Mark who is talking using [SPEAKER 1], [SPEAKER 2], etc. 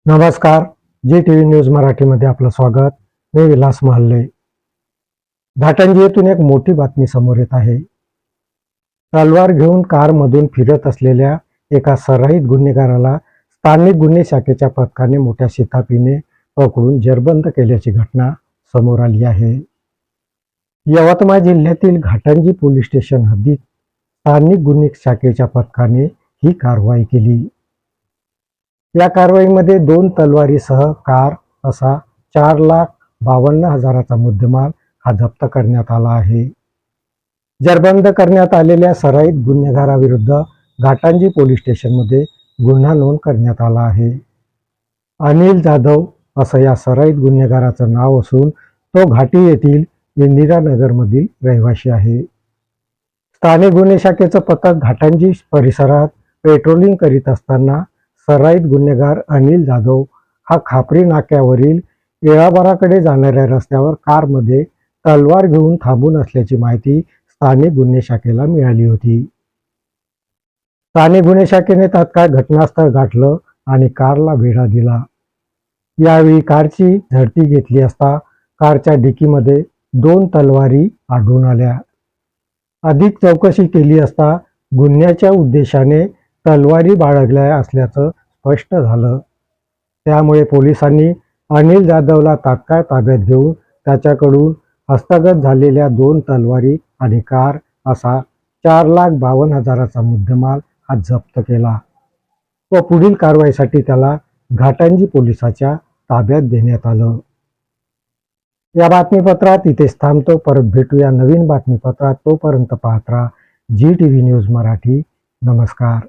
[SPEAKER 1] नमस्कार, जी TV news मराठीमध्ये आपलं स्वागत. मी विलास महाले. घाटंजी येथून एक मोठी बातमी समोर येत आहे. तलवार घेऊन कारमधून फिरत असलेल्या एका सराईत गुन्हेगाराला स्थानिक गुन्हे शाखेच्या पथकाने मोठ्या शिताफीने पकडून जेरबंद केल्याची घटना समोर आली आहे. यवतमाळ जिल्ह्यातील घाटंजी पोलीस स्टेशन हद्दीत स्थानिक गुन्हे शाखेच्या पथकाने ही कारवाई केली. या कारवाईमध्ये 2 तलवारीसह कार असा 4,52,000चा मुद्देमाल हा जप्त करण्यात आला आहे. जेरबंद करण्यात आलेल्या सराईत गुन्हेगाराविरुद्ध घाटंजी पोलीस स्टेशनमध्ये गुन्हा नोंद करण्यात आला आहे. अनिल जाधव असं या सराईत गुन्हेगाराचं नाव असून तो घाटी येथील इंदिरानगरमधील रहिवासी आहे. स्थानिक गुन्हे शाखेचं पथक घाटंजी परिसरात पेट्रोलिंग करीत असताना सराईत गुन्हेगार अनिल जाधव हा खापरी नाक्यावरील येळाबाराकडे जाणाऱ्या रस्त्यावर कारमध्ये तलवार घेऊन थांबून असल्याची माहिती स्थानिक गुन्हे शाखेला मिळाली होती. स्थानिक गुन्हे शाखेने तात्काळ घटनास्थळ गाठलं आणि कारला वेढा दिला. यावेळी कारची झडती घेतली असता कारच्या डिकीमध्ये 2 तलवारी आढळून आल्या. अधिक चौकशी केली असता गुन्ह्याच्या उद्देशाने तलवारी बाळगल्या असल्याचं स्पष्ट झालं. त्यामुळे पोलिसांनी अनिल जाधवला तात्काळ ताब्यात घेऊन त्याच्याकडून हस्तगत झालेल्या 2 तलवारी आणि कार असा 4,52,000चा मुद्देमाल हा जप्त केला व पुढील कारवाईसाठी त्याला घाटंजी पोलिसाच्या ताब्यात देण्यात आलं. या बातमीपत्रात इथेच थांबतो. परत भेटूया नवीन बातमीपत्रात. तोपर्यंत पाहत राहा जी टीव्ही न्यूज मराठी. नमस्कार.